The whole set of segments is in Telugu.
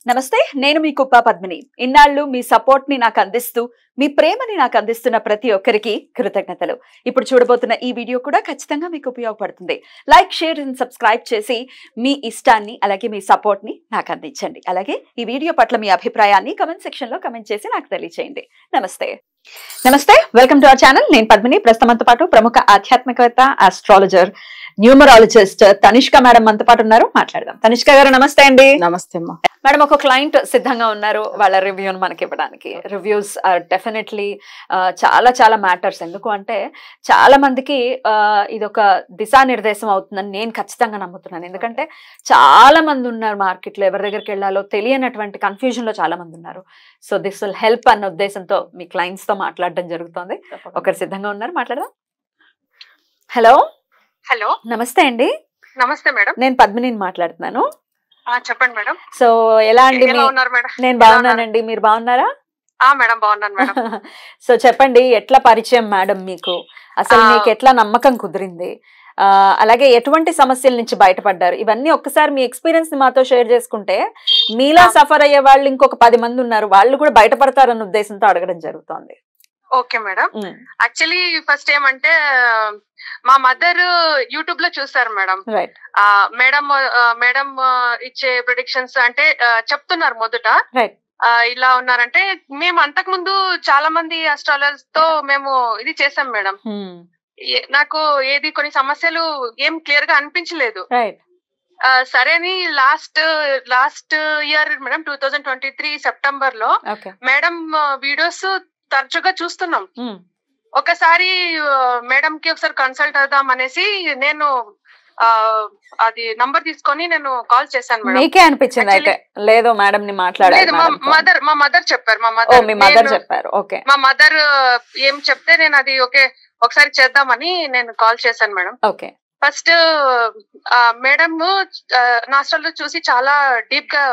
నమస్తే, నేను మీ కుప్ప పద్మిని. ఇన్నాళ్ళు మీ సపోర్ట్ ని నాకు అందిస్తూ, మీ ప్రేమని నాకు అందిస్తున్న ప్రతి ఒక్కరికి కృతజ్ఞతలు. ఇప్పుడు చూడబోతున్న ఈ వీడియో కూడా ఖచ్చితంగా మీకు ఉపయోగపడుతుంది. లైక్, షేర్ అండ్ సబ్స్క్రైబ్ చేసి మీ ఇష్టాన్ని అలాగే మీ సపోర్ట్ ని నాకు అందించండి. అలాగే ఈ వీడియో పట్ల మీ అభిప్రాయాన్ని కమెంట్ సెక్షన్ లో కమెంట్ చేసి నాకు తెలియజేయండి. నమస్తే, వెల్కమ్ టు అవర్ ఛానల్. నేను పద్మిని. ప్రస్తుతంతో పాటు ప్రముఖ ఆధ్యాత్మికవేత్త, ఆస్ట్రాలజర్, న్యూమరాలజిస్ట్ తనిష్క మేడం మనతో పాటు ఉన్నారు. మాట్లాడదాం. తనిష్క గారు నమస్తే అండి. నమస్తే అమ్మా. మేడం, ఒక క్లయింట్ సిద్ధంగా ఉన్నారు వాళ్ళ రివ్యూని మనకి ఇవ్వడానికి. రివ్యూస్ ఆర్ డెఫినెట్లీ చాలా చాలా మ్యాటర్స్. ఎందుకు అంటే చాలా మందికి ఇది ఒక దిశానిర్దేశం అవుతుందని నేను ఖచ్చితంగా నమ్ముతున్నాను. ఎందుకంటే చాలా మంది ఉన్నారు మార్కెట్లో, ఎవరి దగ్గరికి వెళ్ళాలో తెలియనటువంటి కన్ఫ్యూజన్ లో చాలా మంది ఉన్నారు. సో దిస్ విల్ హెల్ప్ అన్న ఉద్దేశంతో మీ క్లయింట్స్ తో మాట్లాడడం జరుగుతుంది. ఒకరు సిద్ధంగా ఉన్నారు, మాట్లాడదాం. హలో. హలో, నమస్తే అండి. నమస్తే మేడం. నేను పద్మినిని మాట్లాడుతున్నాను. చెప్పండి మేడం. సో ఎలా అండి? ఎలా ఉన్నారు మేడం? నేను బాగున్నానండి, మీరు బాగున్నారా? మేడం బాగున్నాను మేడం. సో చెప్పండి, ఎట్లా పరిచయం మేడం మీకు? అసలు మీకు ఎట్లా నమ్మకం కుదిరింది? అలాగే ఎటువంటి సమస్యల నుంచి బయటపడ్డారు? ఇవన్నీ ఒక్కసారి మీ ఎక్స్పీరియన్స్ ని మాతో షేర్ చేసుకుంటే మీలా సఫర్ అయ్యే వాళ్ళు ఇంకొక 10 మంది ఉన్నారు, వాళ్ళు కూడా బయటపడతారన్న ఉద్దేశంతో అడగడం జరుగుతోంది. Okay madam. యాక్చువల్లీ ఫస్ట్ ఏమంటే మా మదర్ యూట్యూబ్ లో చూసారు మేడం. మేడం ఇచ్చే ప్రిడిక్షన్స్ అంటే చెప్తున్నారు మొదట ఇలా ఉన్నారంటే, మేము అంతకు ముందు చాలా మంది అస్ట్రాలజర్స్ తో మేము ఇది చేసాం మేడం. నాకు ఏది కొన్ని సమస్యలు ఏం క్లియర్ గా అనిపించలేదు. సరే అని లాస్ట్ ఇయర్ మేడం 2023 సెప్టెంబర్ లో మేడం వీడియోస్ తరచుగా చూస్తున్నాం. ఒకసారి మేడం కి ఒకసారి కన్సల్ట్ అవుదాం అనేసి నేను అది నంబర్ తీసుకొని నేను కాల్ చేశాను మేడం. మీకే అనిపించింది అయితే? లేదు మేడం ని మాట్లాడాలి. మా మదర్ చెప్పారు. మా మదర్ ఏం చెప్తే నేను అది ఒకసారి చేద్దామని నేను కాల్ చేశాను మేడం. ఓకే. ఫస్ట్ మేడం నా అసలు చూసి చాలా డీప్ గా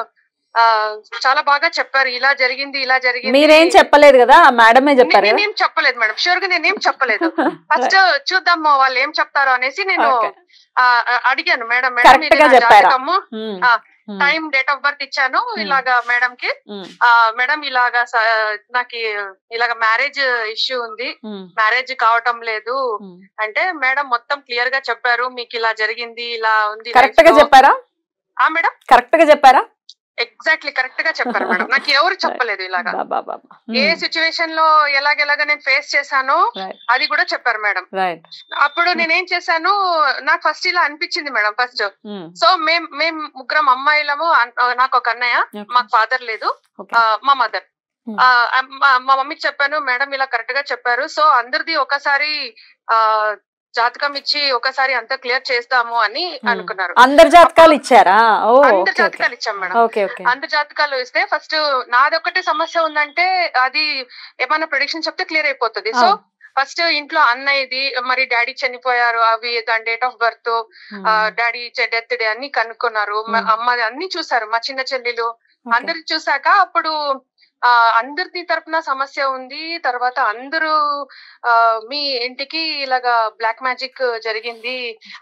చాలా బాగా చెప్పారు. ఇలా జరిగింది, ఇలా జరిగింది. మీరేం చెప్పలేదు కదా, మేడమే చెప్పారు. నేనేం చెప్పలేదు మేడం, షూర్ గా నేనేం చెప్పలేదు. ఫస్ట్ చూద్దాం వాళ్ళు ఏం చెప్తారో అనేసి నేను అడిగాను. మేడం జాతకము, టైం, డేట్ ఆఫ్ బర్త్ ఇచ్చాను ఇలాగా మేడం కి. మేడం ఇలాగా నాకు ఇలాగ మ్యారేజ్ ఇష్యూ ఉంది, మ్యారేజ్ కావటం లేదు అంటే మేడం మొత్తం క్లియర్ గా చెప్పారు. మీకు ఇలా జరిగింది, ఇలా ఉంది. కరెక్ట్ గా చెప్పారా మేడం? కరెక్ట్ గా చెప్పారా? ఎగ్జాక్ట్లీ కరెక్ట్ గా చెప్పారు మేడం. నాకు ఎవరు చెప్పలేదు ఇలాగా. ఏ సిచ్యువేషన్ లో ఎలాగెలాగా నేను ఫేస్ చేశానో అది కూడా చెప్పారు మేడం. అప్పుడు నేనేం చేశాను, నాకు ఫస్ట్ ఇలా అనిపించింది మేడం. ఫస్ట్ సో మేము ముగ్గురం అమ్మాయిలము, నాకు ఒక అన్నయ్య, మాకు ఫాదర్ లేదు, మా మదర్. మా మమ్మీకి చెప్పాను, మేడం ఇలా కరెక్ట్ గా చెప్పారు. సో అందరిది ఒకసారి జాతకం ఇచ్చి ఒకసారి అంతా క్లియర్ చేస్తాము అని అనుకున్నారు. అందరు జాతకాలు ఇచ్చారా? అందరు జాతకాలు ఇచ్చాం మేడం. అందరు జాతకాలు ఇస్తే ఫస్ట్ నాదొక్కటే సమస్య ఉందంటే అది ఏమన్నా ప్రెడిక్షన్ చెప్తే క్లియర్ అయిపోతుంది. సో ఫస్ట్ ఇంట్లో అన్నయ్యది, మరి డాడీ చనిపోయారు, అవి దాని date of birth, daddy death day అన్ని కనుక్కున్నారు. అమ్మది అన్ని చూసారు, మా చిన్న చెల్లెలు అందరి చూసాక అప్పుడు అందరిది తరపున సమస్య ఉంది. తర్వాత అందరూ మీ ఇంటికి ఇలాగా బ్లాక్ మ్యాజిక్ జరిగింది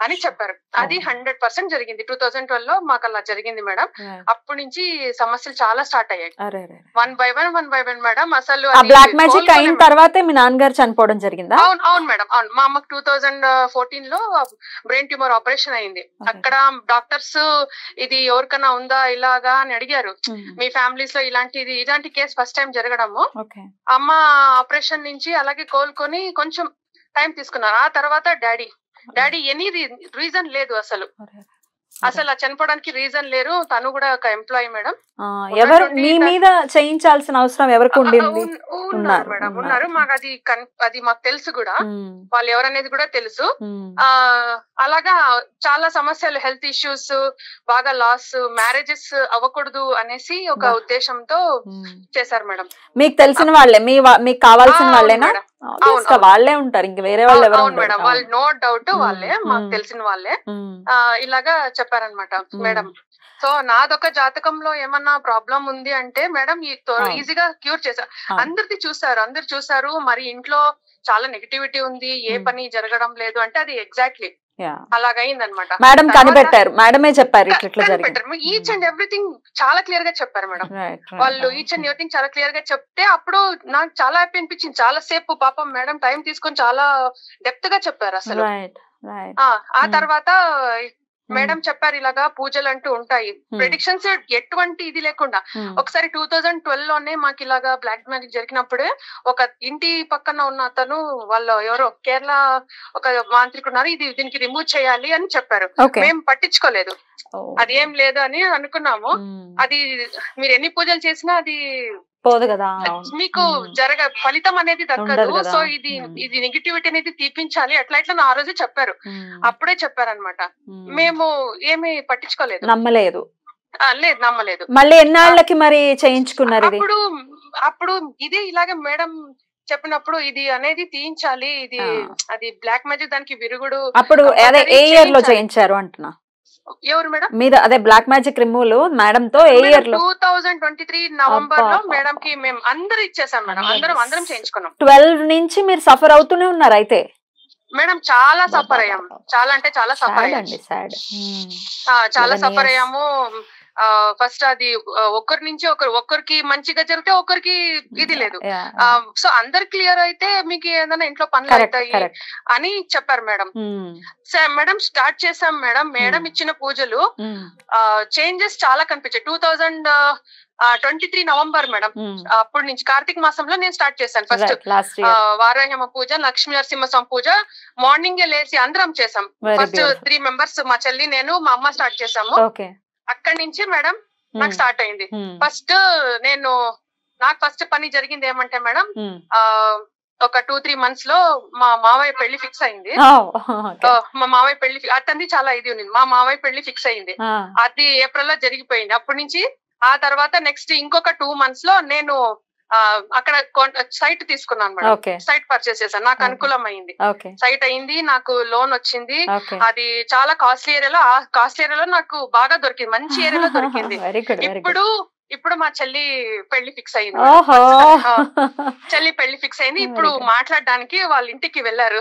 అని చెప్పారు. అది 100% జరిగింది. 2012 లో మాకు అలా జరిగింది మేడం. అప్పటి నుంచి సమస్యలు చాలా స్టార్ట్ అయ్యాయి. One by one madam. అసలు బ్లాక్ మ్యాజిక్ అయిన తర్వాతే మీ నాన్నగారు చనిపోవడం జరిగిందా? అవును మేడం, అవును. మా అమ్మకు 2014 లో బ్రెయిన్ ట్యూమర్ ఆపరేషన్ అయింది. అక్కడ డాక్టర్స్ ఇది ఎవరికైనా ఉందా ఇలాగా అని అడిగారు. మీ ఫ్యామిలీస్ లో ఇలాంటి కేసు ఫస్ట్ టైం జరగడము. అమ్మ ఆపరేషన్ నుంచి అలాగే కోలుకొని కొంచెం టైం తీసుకున్నారు. ఆ తర్వాత డాడీ ఎనీ రీజన్ లేదు, అసలు చనిపోవడానికి రీజన్ లేరు. తను కూడా ఒక ఎంప్లాయీ మేడం. ఎవరు మీ మీద చేయించాల్సిన అవసరం ఎవరికి ఉండింది? ఉన్నారు. మాకు అది మాకు తెలుసు కూడా, వాళ్ళు ఎవరనేది కూడా తెలుసు. అలాగా చాలా సమస్యలు, హెల్త్ ఇష్యూస్, బాగా లాస్, మ్యారేజెస్ అవ్వకూడదు అనేసి ఒక ఉద్దేశంతో చేశారు మేడం. మీకు తెలిసిన వాళ్ళే, మీకు కావాల్సిన వాళ్ళేనా? వాళ్ళే ఉంటారు, ఇంక వేరే వాళ్ళు ఎవరు? అవును మేడం, వాళ్ళు నో డౌట్ వాళ్ళే, మాకు తెలిసిన వాళ్ళే. ఇలాగా చెప్పారనమాట మేడం. సో నాదొక జాతకంలో ఏమన్నా ప్రాబ్లం ఉంది అంటే మేడం ఈజీగా క్యూర్ చేశారు. అందరు చూసారు. మరి ఇంట్లో చాలా నెగటివిటీ ఉంది, ఏ పని జరగడం లేదు అంటే అది ఎగ్జాక్ట్లీ అలాగైంది అనమాట. మేడం కనిపెట్టారు, మేడమే చెప్పారు ఈచ్ అండ్ ఎవ్రీథింగ్ చాలా క్లియర్ గా చెప్పారు మేడం. వాళ్ళు ఈచ్ అండ్ ఎవ్రీథింగ్ చాలా క్లియర్ గా చెప్తే అప్పుడు నాకు చాలా హ్యాపీ అనిపించింది. చాలా సేపు పాపం మేడం టైం తీసుకొని చాలా డెప్త్ గా చెప్పారు అసలు. ఆ తర్వాత మేడం చెప్పారు ఇలాగా పూజలు అంటూ ఉంటాయి, ప్రెడిక్షన్స్ ఎటువంటి ఇది లేకుండా. ఒకసారి 2012 లోనే మాకు ఇలాగా బ్లాక్ మ్యాజిక్ జరిగినప్పుడే ఒక ఇంటి పక్కన ఉన్న అతను వాళ్ళు ఎవరో కేరళ ఒక మాంత్రికుడు ఉన్నారు, ఇది దీనికి రిమూవ్ చేయాలి అని చెప్పారు. మేము పట్టించుకోలేదు, అది ఏం లేదు అని అనుకున్నాము. అది మీరు ఎన్ని పూజలు చేసినా అది పోదు కదా, మీకు ఫలితం అనేది దక్కదు. సో ఇది నెగిటివిటీ అనేది తీపించాలి అట్లా ఇట్లా ఆ రోజే చెప్పారు, అప్పుడే చెప్పారనమాట. మేము ఏమి పట్టించుకోలేదు, నమ్మలేదు. లేదు నమ్మలేదు. మళ్ళీ ఎన్నాళ్ళకి మరి చేయించుకున్నారు? అప్పుడు ఇదే ఇలాగే మేడం చెప్పినప్పుడు ఇది అనేది తీయించాలి, ఇది అది బ్లాక్ మ్యాజిక్ దానికి విరుగుడు. అప్పుడు అదే ఏ ఇయర్ లో చేయించారు అంటున్నా? ఎవరు మేడం? మీద అదే బ్లాక్ మ్యాజిక్ రిమూవల్ మేడం తో ఏ ఇయర్ లో? 2023 నవంబర్ లో మేడం కి మేము అందరూ ఇచ్చేసాం మేడం, అందరం చేయించుకున్నాం. 12 నుంచి మీరు సఫర్ అవుతూనే ఉన్నారు అయితే? మేడం చాలా సఫర్ అయ్యాము, చాలా అంటే చాలా సఫర్ అయ్యాము, చాలా సఫర్ అయ్యాము. ఫస్ట్ అది ఒకరి నుంచి ఒకరికి మంచిగా జరిగితే ఒకరికి ఇది లేదు. సో అందరు క్లియర్ అయితే మీకు ఏదైనా ఇంట్లో పనులు అవుతాయి అని చెప్పారు మేడం. మేడం స్టార్ట్ చేసాం మేడం. మేడం ఇచ్చిన పూజలు చేంజెస్ చాలా కనిపించాయి. 2023 నవంబర్ మేడం, అప్పటి నుంచి కార్తీక మాసంలో నేను స్టార్ట్ చేశాను. ఫస్ట్ వారాహ్యమ పూజ, లక్ష్మీ నరసింహస్వామి పూజ మార్నింగే లేసి అందరం చేసాం. ఫస్ట్ 3 మెంబర్స్ మా చెల్లి నేను మా అమ్మ స్టార్ట్ చేసాము. అక్కడి నుంచి మేడం నాకు స్టార్ట్ అయింది. ఫస్ట్ నాకు ఫస్ట్ పని జరిగింది ఏమంటే మేడం, ఒక 2-3 months లో మా మావయ్య పెళ్లి ఫిక్స్ అయింది. మా మావయ్య పెళ్లి అతన్ని చాలా ఇది ఉంది, మా మావయ్య పెళ్లి ఫిక్స్ అయింది. అది ఏప్రిల్ లో జరిగిపోయింది. అప్పటి నుంచి ఆ తర్వాత నెక్స్ట్ ఇంకొక 2 months లో నేను అక్కడ సైట్ తీసుకున్నాను మేడం. సైట్ పర్చేస్ చేశాను, నాకు అనుకూలం అయింది. సైట్ అయింది, నాకు లోన్ వచ్చింది. అది చాలా కాస్ట్లీ ఏరియాలో, ఆ కాస్ట్లీ ఏరియాలో నాకు బాగా దొరికింది, మంచి ఏరియాలో దొరికింది. ఇప్పుడు మా చెల్లి పెళ్లి ఫిక్స్ అయింది. చెల్లి పెళ్లి ఫిక్స్ అయింది. ఇప్పుడు మాట్లాడడానికి వాళ్ళ ఇంటికి వెళ్ళారు.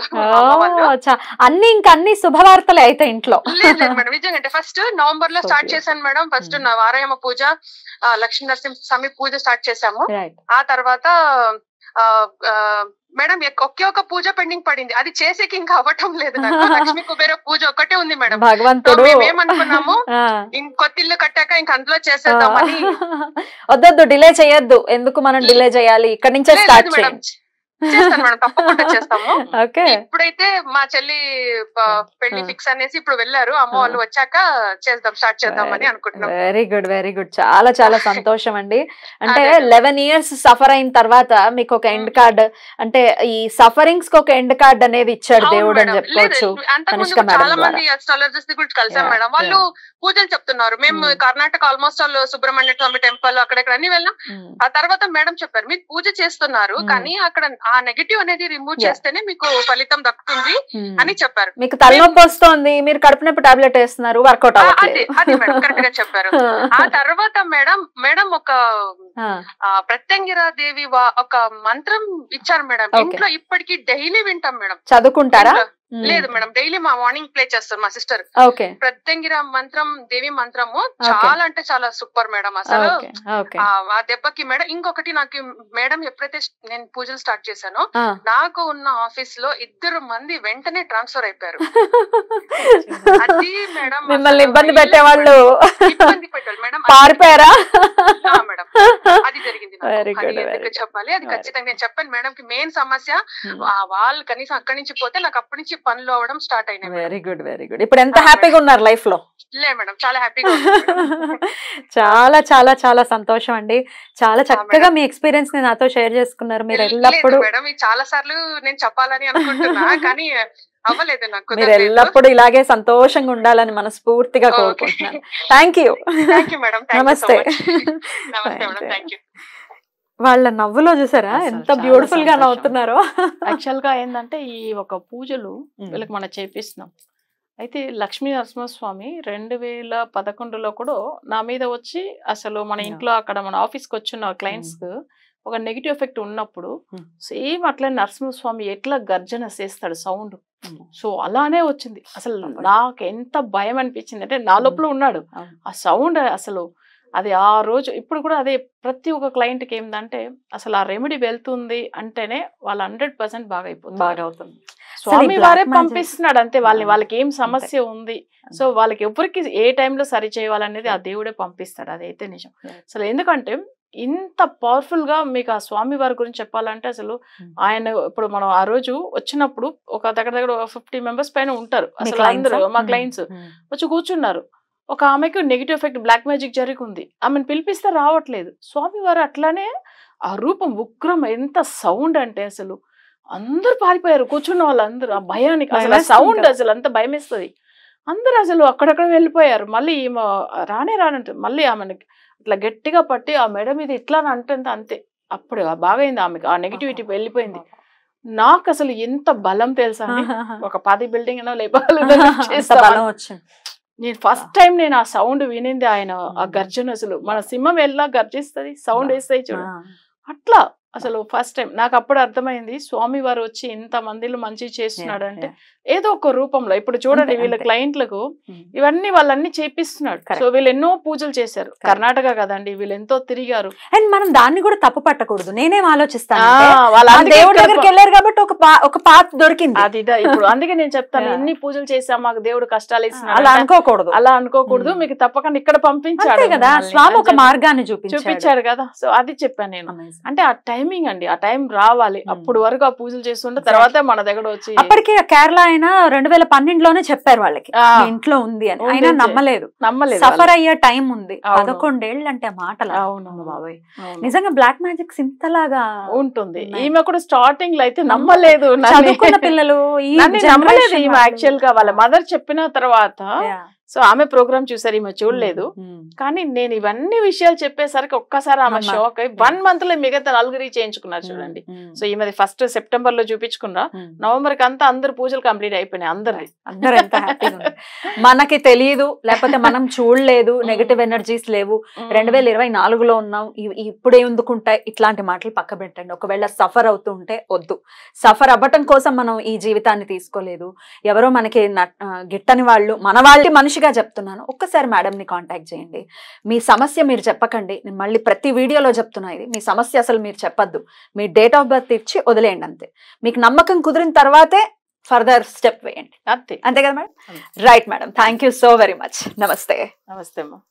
అన్ని శుభవార్తలే అయితే ఇంట్లో? లేదు మేడం, నిజంగా ఫస్ట్ నవంబర్ లో స్టార్ట్ చేశాను మేడం. ఫస్ట్ వారాయమ పూజ, లక్ష్మీ నరసింహ స్వామి పూజ స్టార్ట్ చేశాము. ఆ తర్వాత మేడం ఒకే ఒక పూజ పెండింగ్ పడింది, అది చేసేకి ఇంకా అవ్వటం లేదు నాకు. లక్ష్మీ కుబేర పూజ ఒక్కటే ఉంది మేడం. మేమేమనుకున్నాము కొత్తిల్లు కట్టాక ఇంక అందులో చేసేద్దామని. వద్దొద్దు, డిలే చేయొద్దు. ఎందుకు మనం డిలే చేయాలి? ఇక్కడ నుంచే స్టార్ట్ మేడం. చేస్తాను మేడం, తప్పకుండా చేస్తాము. ఇప్పుడైతే మా చెల్లి పెళ్లి ఫిక్స్ అనేసి ఇప్పుడు వెళ్ళారు. అమ్మ వాళ్ళు వచ్చాక స్టార్ట్ చేద్దామని అనుకుంటున్నాం. Very good, very good. చాలా చాలా సంతోషం అండి. అంటే 11 years సఫర్ అయిన తర్వాత మీకు ఒక ఎండ్ కార్డ్, అంటే ఈ సఫరింగ్స్ కి ఒక ఎండ్ కార్డ్ అనేది ఇచ్చాడు దేవుడు అని చెప్పుకోవచ్చు. చాలా మంది అస్ట్రాలజర్స్ గురించి కలిసాం మేడం, వాళ్ళు పూజలు చెప్తున్నారు. మేము కర్ణాటక ఆల్మోస్ట్ ఆల్ సుబ్రహ్మణ్య స్వామి టెంపుల్ అక్కడెక్కడ అన్ని వెళ్ళాం. ఆ తర్వాత మేడం చెప్పారు, మీరు పూజ చేస్తున్నారు కానీ అక్కడ ఆ నెగటివ్ అనేది రిమూవ్ చేస్తేనే మీకు ఫలితం దక్కుతుంది అని చెప్పారు. మీకు తలనొప్పి వస్తుంది, మీరు కడుపు నొప్పి టాబ్లెట్ వేస్తున్నారు, వర్కౌట్ అది మేడం కరెక్ట్ గా చెప్పారు. ఆ తర్వాత మేడం ఒక ప్రత్యంగిరా దేవి ఒక మంత్రం ఇచ్చారు మేడం. ఇంట్లో ఇప్పటికీ డైలీ వింటాం మేడం. చదువుకుంటారా? లేదు మేడం, డైలీ మా మార్నింగ్ ప్లే చేస్తారు మా సిస్టర్. ప్రత్యంగిర మంత్రం, దేవి మంత్రము చాలా అంటే చాలా సూపర్ మేడం. అసలు ఆ దెబ్బకి మేడం ఇంకొకటి, నాకు మేడం ఎప్పుడైతే నేను పూజలు స్టార్ట్ చేశానో నాకు ఉన్న ఆఫీస్ లో 2 మంది వెంటనే ట్రాన్స్ఫర్ అయిపోయారు. అది మేడం మిమ్మల్ని ఇబ్బంది పెట్టేవాళ్ళు మేడం పారిపోయారా? మేడం అది జరిగింది. చెప్పాలి, అది ఖచ్చితంగా నేను చెప్పాను మేడం కి. మెయిన్ సమస్య వాళ్ళు కనీసం అక్కడి నుంచి పోతే నాకు అప్పటి నుంచి పనులు అవ్వడం స్టార్ట్ అయినాయి. Very good, very good. ఇప్పుడు ఎంత హ్యాపీగా ఉన్నారు లైఫ్ లో? లే మేడం, చాలా హ్యాపీగా. చాలా చాలా చాలా సంతోషం అండి. చాలా చక్కగా మీ ఎక్స్పీరియన్స్ ని నాతో షేర్ చేసుకున్నారు. మీరు ఎల్లప్పుడు మేడం చాలా సార్లు నేను చెప్పాలని అనుకుంటున్నా కానీ అవ్వలేదు నాకు. మీరు ఎల్లప్పుడు ఇలాగే సంతోషంగా ఉండాలని మనస్ఫూర్తిగా కోరుకుంటున్నాను. Thank you madam. నమస్తే. వాళ్ళ నవ్వులో చూసారా ఎంత బ్యూటిఫుల్ గా నవ్వుతున్నారో. యాక్చువల్ గా ఏంటంటే ఈ ఒక పూజలు వీళ్ళకి మనం చేపిస్తున్నాం. అయితే లక్ష్మీ నరసింహస్వామి 2011లో కూడా నా మీద వచ్చి, అసలు మన ఇంట్లో అక్కడ మన ఆఫీస్కి వచ్చిన క్లయింట్స్ కు ఒక నెగిటివ్ ఎఫెక్ట్ ఉన్నప్పుడు సేమ్ అట్లా నరసింహస్వామి ఎట్లా గర్జన చేస్తాడు సౌండ్, సో అలానే వచ్చింది. అసలు నాకు ఎంత భయం అనిపించింది అంటే నా లోపల ఉన్నాడు ఆ సౌండ్ అసలు. అది ఆ రోజు ఇప్పుడు కూడా అదే ప్రతి ఒక్క క్లయింట్కి ఏంటంటే అసలు ఆ రెమెడీ వెళ్తుంది అంటేనే వాళ్ళు 100% బాగా అవుతుంది. స్వామి వారే పంపిస్తున్నాడు అంతే వాళ్ళకి ఏం సమస్య ఉంది, సో వాళ్ళకి ఎవరికి ఏ టైంలో సరి చేయాలనేది ఆ దేవుడే పంపిస్తాడు. అదైతే నిజం. అసలు ఎందుకంటే ఇంత పవర్ఫుల్ గా మీకు ఆ స్వామి వారి గురించి చెప్పాలంటే అసలు ఆయన ఇప్పుడు మనం ఆ రోజు వచ్చినప్పుడు ఒక దగ్గర 50 మెంబర్స్ పైన ఉంటారు. అసలు అందరూ మా క్లయింట్స్ వచ్చి కూర్చున్నారు. ఒక ఆమెకు నెగిటివ్ ఎఫెక్ట్ బ్లాక్ మ్యాజిక్ జరిగి ఉంది, ఆమెను పిలిపిస్తే రావట్లేదు. స్వామి వారు అట్లానే ఆ రూపం ఉగ్రం, ఎంత సౌండ్ అంటే అసలు అందరూ పారిపోయారు కూర్చున్న వాళ్ళందరూ ఆ భయానికి. అసలు ఆ సౌండ్ అసలు అంత భయం వేస్తుంది. అందరూ అసలు అక్కడక్కడ వెళ్ళిపోయారు. మళ్ళీ ఈమె రానంటే మళ్ళీ ఆమెకి ఇట్లా గట్టిగా పట్టి ఆ మెడ మీద ఇట్లా అంటుంది అంతే. అప్పుడు బాగా అయింది ఆమెకు, ఆ నెగిటివిటీ వెళ్ళిపోయింది. నాకు అసలు ఎంత బలం తెలుసా అండి, ఒక 10 బిల్డింగ్ నేను ఫస్ట్ టైం నేను ఆ సౌండ్ వినింది ఆయన ఆ గర్జన. అసలు మన సింహం ఎలా గర్జిస్తుంది సౌండ్ వేస్తాయి చూడు, అట్లా అసలు ఫస్ట్ టైం నాకు అప్పుడు అర్థమైంది స్వామి వారు వచ్చి ఇంత మందిలో మంచి చేస్తున్నాడు అంటే ఏదో ఒక రూపంలో. ఇప్పుడు చూడండి వీళ్ళ క్లయింట్లకు ఇవన్నీ వాళ్ళన్ని చేపిస్తున్నాడు. సో వీళ్ళు ఎన్నో పూజలు చేశారు, కర్ణాటక కదండి, వీళ్ళు ఎంతో తిరిగారు. అండ్ మనం దాన్ని కూడా తప్పు పట్టకూడదు. నేనేం ఆలోచిస్తాను దేవుడి దగ్గరికి వెళ్ళారు కాబట్టి ఒక పాత్ దొరికింది. అది ఇప్పుడు అందుకే నేను చెప్తాను ఎన్ని పూజలు చేసాం మాకు దేవుడు కష్టాలు ఇస్తున్నాడు అలా అనుకోకూడదు. మీకు తప్పకుండా ఇక్కడ పంపించాడు కదా స్వామి, ఒక మార్గాన్ని చూపించాడు కదా. సో అది చెప్పాను నేను. అంటే ఆ టైమింగ్ అండి, ఆ టైం రావాలి. అప్పుడు వరకు ఆ పూజలు చేస్తుంటే తర్వాత మన దగ్గర వచ్చి అప్పటికి కేరళ ఆయన 2012లోనే చెప్పారు వాళ్ళకి ఇంట్లో ఉంది అని. ఆయన నమ్మలేదు. సఫర్ అయ్యే టైం ఉంది. 11 ఏళ్ళు అంటే మాటలు. అవును బాబాయ్, నిజంగా బ్లాక్ మ్యాజిక్ ఇంతలాగా ఉంటుంది. ఈమె కూడా స్టార్టింగ్ లో అయితే నమ్మలేదు. చదువుకున్న పిల్లలు నమ్మలేదు ఈమె. యాక్చువల్ గా వాళ్ళ మదర్ చెప్పిన తర్వాత సో ఆమె ప్రోగ్రామ్ చూసారు, ఈమె చూడలేదు. కానీ నేను ఇవన్నీ విషయాలు చెప్పేసరికి ఒక్కసారి ఆమె షాక్ అయ్యి 1 month లో మిగతా 4 చేయించుకున్నారు చూడండి. సో ఈమె ఫస్ట్ సెప్టెంబర్ లో చూపించుకున్నా, నవంబర్ కి అంతా అందరు పూజలు కంప్లీట్ అయిపోయినాయి. అందరు ఎంత హ్యాపీగా. మనకి తెలియదు, లేకపోతే మనం చూడలేదు, నెగటివ్ ఎనర్జీస్ లేవు, 2024లో ఉన్నాం, ఇప్పుడే ఎందుకుంటాయి ఇట్లాంటి మాటలు పక్క పెట్టండి. ఒకవేళ సఫర్ అవుతూ ఉంటే వద్దు. సఫర్ అవ్వటం కోసం మనం ఈ జీవితాన్ని తీసుకోలేదు. ఎవరో మనకి గిట్టని వాళ్ళు, మన వాళ్ళ మనిషిగా చెప్తున్నాను, ఒక్కసారి మేడంని కాంటాక్ట్ చేయండి. మీ సమస్య మీరు చెప్పకండి. నేను మళ్ళీ ప్రతి వీడియోలో చెప్తున్నా ఇది, మీ సమస్య అసలు మీరు చెప్పద్దు. మీ డేట్ ఆఫ్ బర్త్ ఇచ్చి వదిలేయండి అంతే. మీకు నమ్మకం కుదిరిన తర్వాతే ఫర్దర్ స్టెప్ వేయండి. అంతే కదా madam? Right madam, thank you so very much. నమస్తే. నమస్తే అమ్మా.